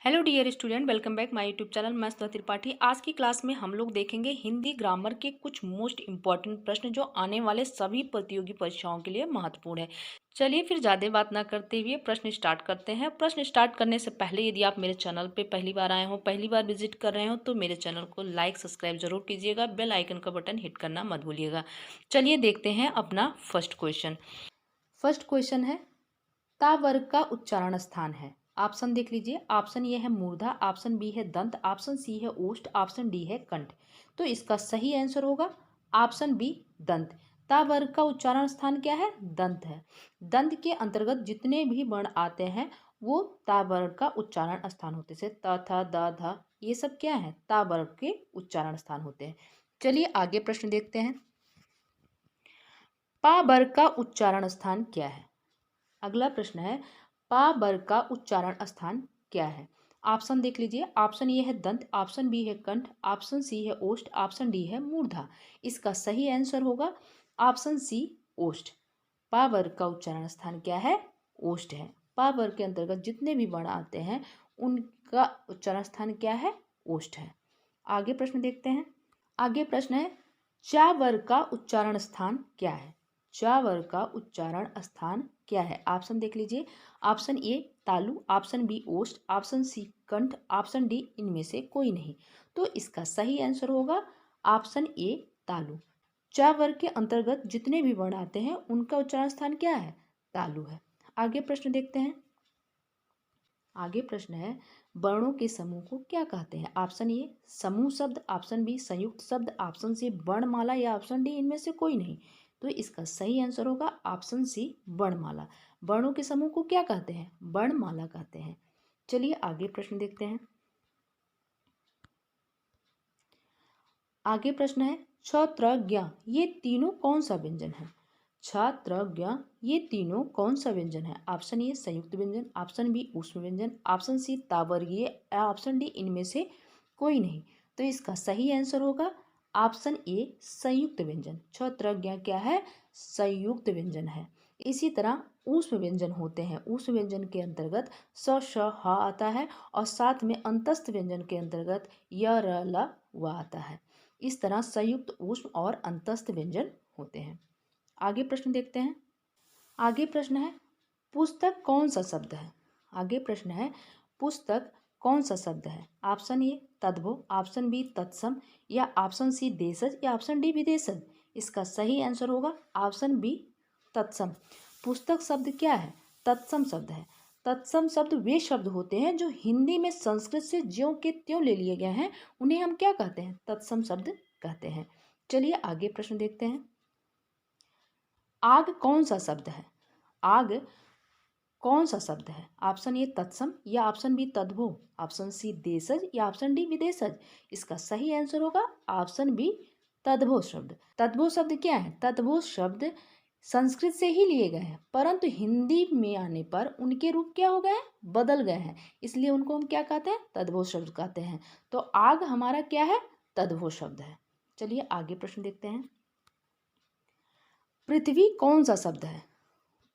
Hello dear student, welcome back my YouTube channel. मैं सुधा त्रिपाठी। आज की क्लास में हम लोग देखेंगे हिंदी ग्रामर के कुछ मोस्ट इंपॉर्टेंट प्रश्न जो आने वाले सभी प्रतियोगी परीक्षाओं के लिए महत्वपूर्ण है। चलिए फिर ज़्यादा बात ना करते हुए प्रश्न स्टार्ट करते हैं। प्रश्न स्टार्ट करने से पहले यदि आप मेरे चैनल पे पहली बार आए हो, पहली बार विजिट कर रहे हो, तो मेरे चैनल को लाइक सब्सक्राइब जरूर कीजिएगा। बेल आइकन का बटन हिट करना मत भूलिएगा। चलिए देखते हैं अपना फर्स्ट क्वेश्चन। फर्स्ट क्वेश्चन है, ता वर्ग का उच्चारण स्थान है। ऑप्शन देख लीजिए। ऑप्शन ए है मूर्धा, ऑप्शन बी है दंत, ऑप्शन सी है ओष्ठ, ऑप्शन डी है कंठ। तो इसका सही आंसर होगा ऑप्शन बी दंत। ता वर्ग का उच्चारण स्थान क्या है? दंत है। दंत के अंतर्गत जितने भी वर्ण आते हैं वो ता वर्ग का उच्चारण स्थान होते हैं। त थ द ध ये सब क्या है? ता वर्ग के उच्चारण स्थान होते हैं। चलिए आगे प्रश्न देखते हैं। पा वर्ग का उच्चारण स्थान क्या है? अगला प्रश्न है, पा वर्ग का उच्चारण स्थान क्या है? ऑप्शन देख लीजिए। ऑप्शन ए है दंत, ऑप्शन बी है कंठ, ऑप्शन सी है ओष्ठ, ऑप्शन डी है मूर्धा। इसका सही आंसर होगा ऑप्शन सी ओष्ठ। पा वर्ग का उच्चारण स्थान क्या है? ओष्ठ है। पा वर्ग के अंतर्गत जितने भी वर्ण आते हैं उनका उच्चारण स्थान क्या है? ओष्ठ है। आगे प्रश्न देखते हैं। आगे प्रश्न है, चा वर्ग का उच्चारण स्थान क्या है? चा वर्ग का उच्चारण स्थान क्या है? ऑप्शन देख लीजिए। ऑप्शन ए तालु, ऑप्शन बी ओष्ठ, ऑप्शन सी कंठ, ऑप्शन डी इनमें से कोई नहीं। तो इसका सही आंसर होगा ऑप्शन ए तालु। चा वर्ग के अंतर्गत जितने भी वर्ण आते हैं उनका उच्चारण स्थान क्या है? तालु है। आगे प्रश्न देखते हैं। आगे प्रश्न है, वर्णों के समूह को क्या कहते हैं? ऑप्शन ए समूह शब्द, ऑप्शन बी संयुक्त शब्द, ऑप्शन सी वर्णमाला या ऑप्शन डी इनमें से कोई नहीं। तो इसका सही आंसर होगा ऑप्शन सी वर्णमाला। वर्णों के समूह को क्या कहते हैं? वर्णमाला कहते हैं। चलिए आगे प्रश्न देखते हैं। आगे प्रश्न है, छ त्र ज्ञ ये तीनों कौन सा व्यंजन है? छ त्र ज्ञ ये तीनों कौन सा व्यंजन है? ऑप्शन ए संयुक्त व्यंजन, ऑप्शन बी ऊष्म व्यंजन, ऑप्शन सी तावर्गीय, ऑप्शन डी इनमें से कोई नहीं। तो इसका सही आंसर होगा ऑप्शन ए संयुक्त व्यंजन। छ त्र ज्ञ क्या है? संयुक्त व्यंजन है। इसी तरह ऊष्म व्यंजन होते हैं। ऊष्म व्यंजन के अंतर्गत स श ह आता है और साथ में अंतस्थ व्यंजन के अंतर्गत य र ल व आता है। इस तरह संयुक्त ऊष्म और अंतस्थ व्यंजन होते हैं। आगे प्रश्न देखते हैं। आगे प्रश्न है, पुस्तक कौन सा शब्द है? आगे प्रश्न है, पुस्तक कौन सा शब्द है? ऑप्शन ए तद्भव, ऑप्शन बी तत्सम या ऑप्शन सी देशज या ऑप्शन डी विदेशज। इसका सही आंसर होगा ऑप्शन बी तत्सम। पुस्तक शब्द क्या है? तत्सम शब्द है। तत्सम शब्द वे शब्द होते हैं जो हिंदी में संस्कृत से ज्यों के त्यों ले लिए गए हैं, उन्हें हम क्या कहते हैं? तत्सम शब्द कहते हैं। चलिए आगे प्रश्न देखते हैं। आग कौन सा शब्द है? आग कौन सा शब्द है? ऑप्शन ए तत्सम या ऑप्शन बी तद्भव, ऑप्शन सी देशज या ऑप्शन डी विदेशज। इसका सही आंसर होगा ऑप्शन बी तद्भव शब्द। तद्भव शब्द क्या है? तद्भव शब्द संस्कृत से ही लिए गए हैं, परंतु हिंदी में आने पर उनके रूप क्या हो गए हैं? बदल गए हैं। इसलिए उनको हम क्या कहते हैं? तद्भव शब्द कहते हैं। तो आग हमारा क्या है? तद्भव शब्द है। चलिए आगे प्रश्न देखते हैं। पृथ्वी कौन सा शब्द है?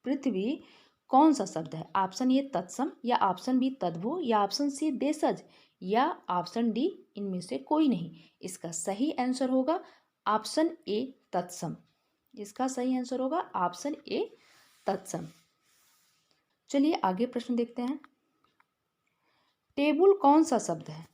पृथ्वी कौन सा शब्द है? ऑप्शन ए तत्सम या ऑप्शन बी तद्भव या ऑप्शन सी देशज या ऑप्शन डी इनमें से कोई नहीं। इसका सही आंसर होगा ऑप्शन ए तत्सम। इसका सही आंसर होगा ऑप्शन ए तत्सम। चलिए आगे प्रश्न देखते हैं। टेबुल कौन सा शब्द है?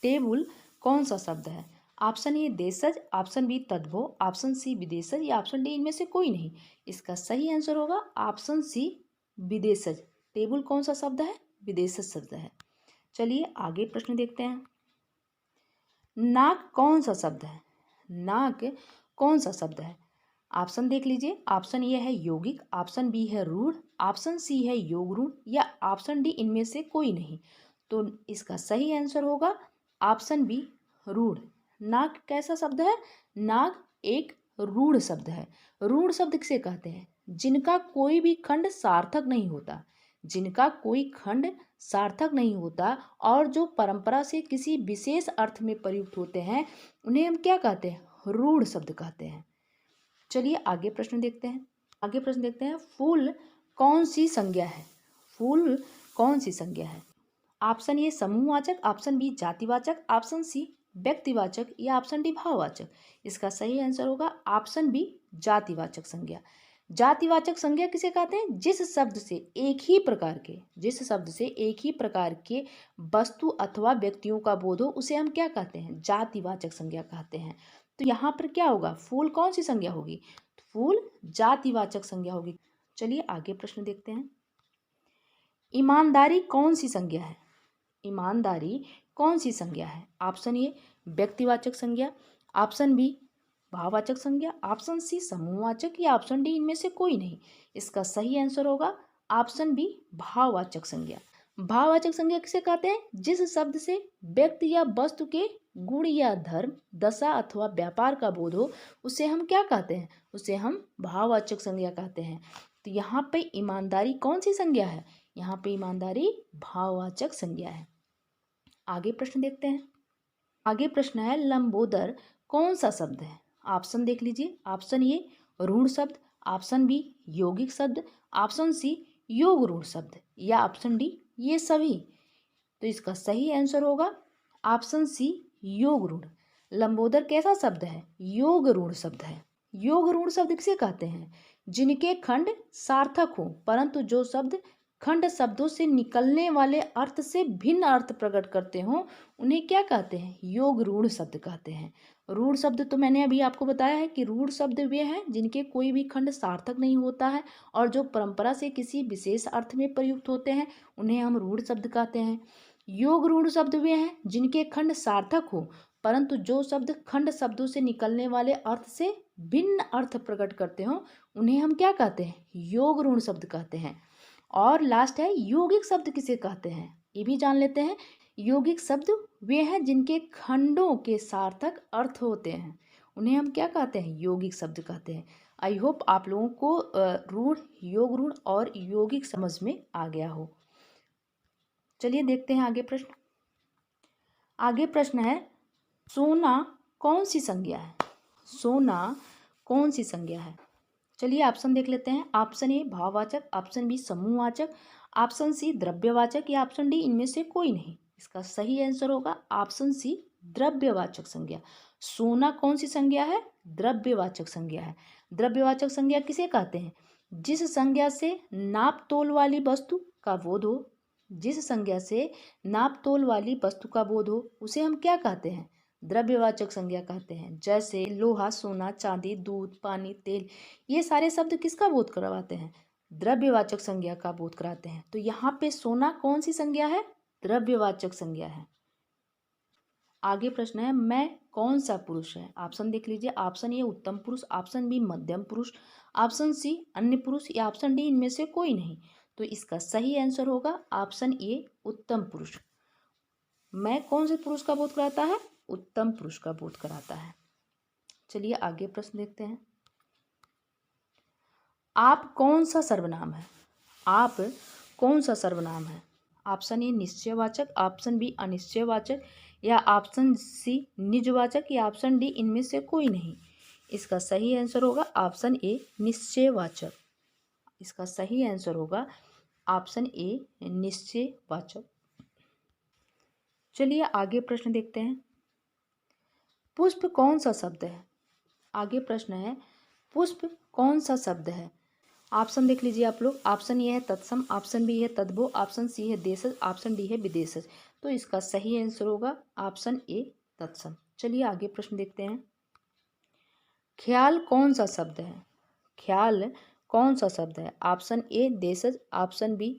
टेबुल कौन सा शब्द है? ऑप्शन ए देशज, ऑप्शन बी तद्भव, ऑप्शन सी विदेशज या ऑप्शन डी इनमें से कोई नहीं। इसका सही आंसर होगा ऑप्शन सी विदेशज। टेबुल कौन सा शब्द है? विदेशज शब्द है। चलिए आगे प्रश्न देखते हैं। नाक कौन सा शब्द है? नाक कौन सा शब्द है? ऑप्शन देख लीजिए। ऑप्शन ए है यौगिक, ऑप्शन बी है रूढ़, ऑप्शन सी है योगरूढ़ या ऑप्शन डी इनमें से कोई नहीं। तो इसका सही आंसर होगा ऑप्शन बी रूढ़। नाक कैसा शब्द है? नाक एक रूढ़ शब्द है। रूढ़ शब्द किसे कहते हैं? जिनका कोई भी खंड सार्थक नहीं होता। जिनका कोई खंड सार्थक नहीं होता और जो परंपरा से किसी विशेष अर्थ में प्रयुक्त होते हैं उन्हें हम क्या कहते हैं? रूढ़ शब्द कहते हैं। चलिए आगे प्रश्न देखते हैं। आगे प्रश्न देखते हैं, फूल कौन सी संज्ञा है? फूल कौन सी संज्ञा है? ऑप्शन ए समूहवाचक, ऑप्शन बी जातिवाचक, ऑप्शन सी व्यक्तिवाचक या ऑप्शन डी भाववाचक। इसका सही आंसर होगा ऑप्शन बी जातिवाचक संज्ञा। जातिवाचक संज्ञा किसे कहते हैं? जिस शब्द से एक ही प्रकार के वस्तु अथवा व्यक्तियों का बोध हो उसे हम क्या कहते हैं? जातिवाचक संज्ञा कहते हैं। तो यहाँ पर क्या होगा? फूल कौन सी संज्ञा होगी? फूल जातिवाचक संज्ञा होगी। चलिए आगे प्रश्न देखते हैं। ईमानदारी कौन सी संज्ञा है? ईमानदारी कौन सी संज्ञा है? ऑप्शन ए व्यक्तिवाचक संज्ञा, ऑप्शन बी भाववाचक संज्ञा, ऑप्शन सी समूहवाचक या ऑप्शन डी इनमें से कोई नहीं। इसका सही आंसर होगा ऑप्शन बी भाववाचक संज्ञा। भाववाचक संज्ञा किसे कहते हैं? जिस शब्द से व्यक्ति या वस्तु के गुण या धर्म, दशा अथवा व्यापार का बोध हो उसे हम क्या कहते हैं? उसे हम भाववाचक संज्ञा कहते हैं। तो यहाँ पे ईमानदारी कौन सी संज्ञा है? यहाँ पे ईमानदारी भाववाचक संज्ञा है। आगे प्रश्न देखते हैं। आगे प्रश्न है लंबोदर कौन सा शब्द है? ऑप्शन देख लीजिए। ऑप्शन ए ऋण शब्द, ऑप्शन बी यौगिक शब्द, ऑप्शन सी योग ऋण शब्द या ऑप्शन डी ये सभी। तो इसका सही आंसर होगा ऑप्शन सी योग ऋण। लंबोदर कैसा शब्द है? योग ऋण शब्द है। योग ऋण शब्द किसे कहते हैं? जिनके खंड सार्थक हो परंतु जो शब्द खंड शब्दों से निकलने वाले अर्थ से भिन्न अर्थ प्रकट करते हो उन्हें क्या कहते हैं? योग रूढ़ शब्द कहते हैं। रूढ़ शब्द तो मैंने अभी आपको बताया है कि रूढ़ शब्द वे हैं जिनके कोई भी खंड सार्थक नहीं होता है और जो परंपरा से किसी विशेष अर्थ में प्रयुक्त होते हैं उन्हें हम रूढ़ शब्द कहते हैं। योग रूढ़ शब्द वे हैं जिनके खंड सार्थक हो परंतु जो शब्द खंड शब्दों से निकलने वाले अर्थ से भिन्न अर्थ प्रकट करते हो उन्हें हम क्या कहते हैं? योग रूढ़ शब्द कहते हैं। और लास्ट है यौगिक शब्द किसे कहते हैं? ये भी जान लेते हैं। यौगिक शब्द वे हैं जिनके खंडों के सार्थक अर्थ होते हैं उन्हें हम क्या कहते हैं? यौगिक शब्द कहते हैं। आई होप आप लोगों को रूढ़, योग रूढ़ और यौगिक समझ में आ गया हो। चलिए देखते हैं आगे प्रश्न। आगे प्रश्न है सोना कौन सी संज्ञा है? सोना कौन सी संज्ञा है? चलिए ऑप्शन देख लेते हैं। ऑप्शन ए भाववाचक, ऑप्शन बी समूहवाचक, ऑप्शन सी द्रव्यवाचक या ऑप्शन डी इनमें से कोई नहीं। इसका सही आंसर होगा ऑप्शन सी द्रव्यवाचक संज्ञा। सोना कौन सी संज्ञा है? द्रव्यवाचक संज्ञा है। द्रव्यवाचक संज्ञा किसे कहते हैं? जिस संज्ञा से नाप तोल वाली वस्तु का बोध हो, जिस संज्ञा से नाप तोल वाली वस्तु का बोध हो उसे हम क्या कहते हैं? द्रव्यवाचक संज्ञा कहते हैं। जैसे लोहा, सोना, चांदी, दूध, पानी, तेल, ये सारे शब्द किसका बोध करवाते हैं? द्रव्यवाचक संज्ञा का बोध कराते हैं। तो यहाँ पे सोना कौन सी संज्ञा है? द्रव्यवाचक संज्ञा है। आगे प्रश्न है मैं कौन सा पुरुष है? ऑप्शन देख लीजिए। ऑप्शन ए उत्तम पुरुष, ऑप्शन बी मध्यम पुरुष, ऑप्शन सी अन्य पुरुष या ऑप्शन डी इनमें से कोई नहीं। तो इसका सही आंसर होगा ऑप्शन ए उत्तम पुरुष। मैं कौन से पुरुष का बोध कराता है? उत्तम पुरुष का बोध कराता है। चलिए आगे प्रश्न देखते हैं। आप कौन सा सर्वनाम है? आप कौन सा सर्वनाम है? ऑप्शन ए निश्चयवाचक, ऑप्शन बी अनिश्चयवाचक या ऑप्शन सी निजवाचक या ऑप्शन डी इनमें से कोई नहीं। इसका सही आंसर होगा ऑप्शन ए निश्चयवाचक। इसका सही आंसर होगा ऑप्शन ए निश्चयवाचक। चलिए आगे प्रश्न देखते हैं। पुष्प कौन सा शब्द है? आगे प्रश्न है पुष्प कौन सा शब्द है? ऑप्शन देख लीजिए आप लोग। ऑप्शन ए है तत्सम, ऑप्शन बी है तद्भव, ऑप्शन सी है देशज, ऑप्शन डी है विदेशज। तो इसका सही आंसर होगा ऑप्शन ए तत्सम। चलिए आगे प्रश्न देखते हैं। ख्याल कौन सा शब्द है? ख्याल कौन सा शब्द है? ऑप्शन ए देशज, ऑप्शन बी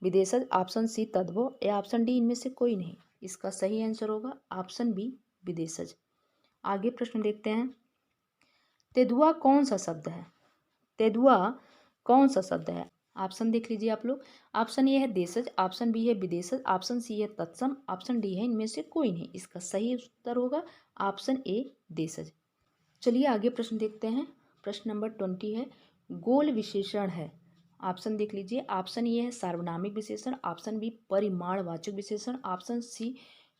विदेशज, ऑप्शन सी तद्भव या ऑप्शन डी इनमें से कोई नहीं। इसका सही आंसर होगा ऑप्शन बी विदेशज। आगे प्रश्न देखते हैं। तेंदुआ कौन सा शब्द है? तेंदुआ कौन सा शब्द है? ऑप्शन देख लीजिए आप लोग। ऑप्शन ए है देशज, ऑप्शन बी है विदेशज, ऑप्शन सी है तत्सम, ऑप्शन डी है इनमें से कोई नहीं। इसका सही उत्तर होगा ऑप्शन ए देशज। चलिए आगे प्रश्न देखते हैं। प्रश्न नंबर 20 है गोल विशेषण है। ऑप्शन देख लीजिए। ऑप्शन ए है सार्वनामिक विशेषण, ऑप्शन बी परिमाणवाचक विशेषण, ऑप्शन सी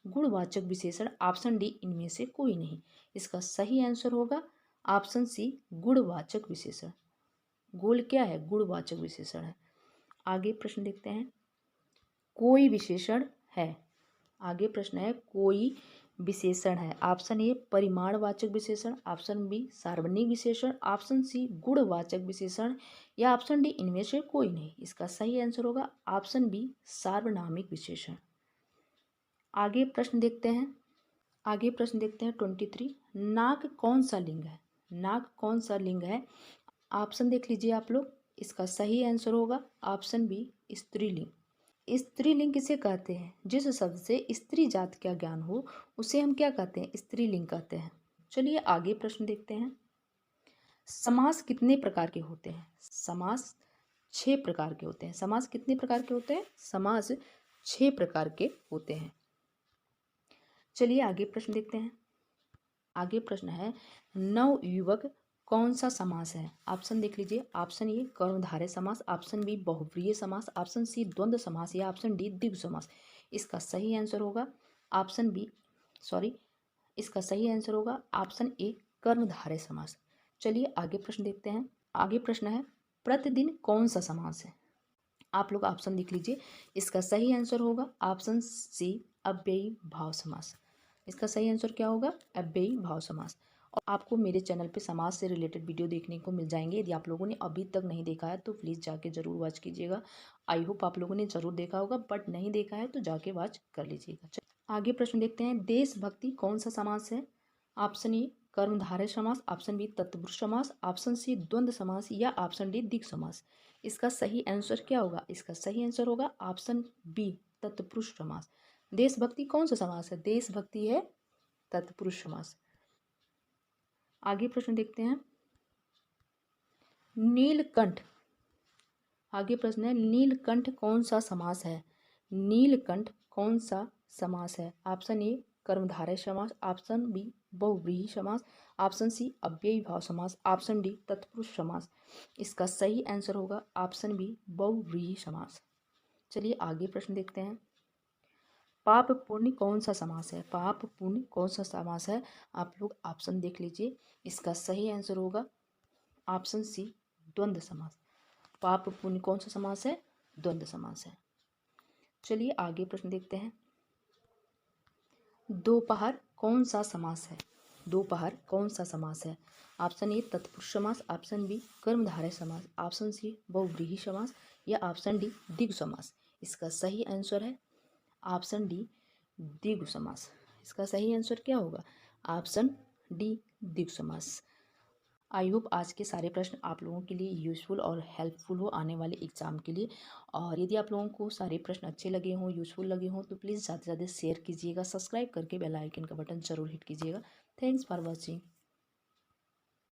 गुणवाचक विशेषण, ऑप्शन डी इनमें से कोई नहीं। इसका सही आंसर होगा ऑप्शन सी गुणवाचक विशेषण। गोल क्या है? गुणवाचक विशेषण है। आगे प्रश्न देखते हैं। कोई विशेषण है। आगे प्रश्न है कोई विशेषण है। ऑप्शन ए परिमाणवाचक विशेषण, ऑप्शन बी सार्वजनिक विशेषण, ऑप्शन सी गुणवाचक विशेषण या ऑप्शन डी इनमें से कोई नहीं। इसका सही आंसर होगा ऑप्शन बी सार्वनामिक विशेषण। आगे प्रश्न देखते हैं। 23। नाक कौन सा लिंग है? नाक कौन सा लिंग है? ऑप्शन देख लीजिए आप लोग। इसका सही आंसर होगा ऑप्शन बी स्त्रीलिंग। स्त्रीलिंग किसे कहते हैं? जिस शब्द से स्त्री जात का ज्ञान हो उसे हम क्या कहते हैं? स्त्रीलिंग कहते हैं। चलिए आगे प्रश्न देखते हैं। समास कितने प्रकार के होते हैं? समास 6 प्रकार के होते हैं। समास कितने प्रकार के होते हैं? समास 6 प्रकार के होते हैं। चलिए आगे प्रश्न देखते हैं। आगे प्रश्न है नवयुवक कौन सा समास है? ऑप्शन देख लीजिए। ऑप्शन ए कर्मधारय समास, ऑप्शन बी बहुव्रीहि समास, ऑप्शन सी द्वंद्व समास या ऑप्शन डी द्विगु समास। इसका सही आंसर होगा ऑप्शन बी इसका सही आंसर होगा ऑप्शन ए कर्मधारय समास। चलिए आगे प्रश्न देखते हैं। आगे प्रश्न है प्रतिदिन कौन सा समास है? आप लोग ऑप्शन देख लीजिए। इसका सही आंसर होगा ऑप्शन सी अव्ययी भाव समास। इसका सही आंसर क्या होगा? अव्ययी भाव समास। और आपको मेरे चैनल पे समाज से रिलेटेड वीडियो देखने को मिल जाएंगे। यदि आप लोगों ने अभी तक नहीं देखा है तो प्लीज़ जाके ज़रूर वॉच कीजिएगा। आई होप आप लोगों ने ज़रूर देखा होगा, बट नहीं देखा है तो जाके वॉच कर लीजिएगा। आगे प्रश्न देखते हैं। देशभक्ति कौन सा समास है? ऑप्शन ए कर्मधारय समास, ऑप्शन बी तत्पुरुष समास, ऑप्शन सी द्वंद्व समास या ऑप्शन डी द्विगु समास। इसका सही आंसर क्या होगा? इसका सही आंसर होगा ऑप्शन बी तत्पुरुष समास। देशभक्ति कौन सा समास है? देशभक्ति है तत्पुरुष समास। आगे प्रश्न देखते हैं। नीलकंठ। आगे प्रश्न है नीलकंठ कौन सा समास है? नीलकंठ कौन सा समास है? ऑप्शन ए कर्मधारय समास, ऑप्शन बी बहुव्रीहि समास, ऑप्शन सी अव्ययी भाव समास, ऑप्शन डी तत्पुरुष समास। इसका सही आंसर होगा ऑप्शन बी बहुव्रीहि समास। चलिए आगे प्रश्न देखते हैं। पाप पुण्य कौन सा समास है? पाप पुण्य कौन सा समास है? आप लोग ऑप्शन देख लीजिए। इसका सही आंसर होगा ऑप्शन सी द्वंद्व समास। पाप पुण्य कौन सा समास है? द्वंद्व समास है। चलिए आगे प्रश्न देखते हैं। दोपहर कौन सा समास है? दोपहर कौन सा समास है? ऑप्शन ए तत्पुरुष समास, ऑप्शन बी कर्मधारय समास, ऑप्शन सी बहुव्रीहि समास या ऑप्शन डी द्विगु समास। इसका सही आंसर है ऑप्शन डी द्विगु समास। इसका सही आंसर क्या होगा? ऑप्शन डी द्विगु समास। आई होप आज के सारे प्रश्न आप लोगों के लिए यूज़फुल और हेल्पफुल हो आने वाले एग्ज़ाम के लिए। और यदि आप लोगों को सारे प्रश्न अच्छे लगे हों, यूज़फुल लगे हों तो प्लीज़ ज़्यादा से ज़्यादा शेयर कीजिएगा। सब्सक्राइब करके बेल आइकन का बटन ज़रूर हिट कीजिएगा। Thanks for watching.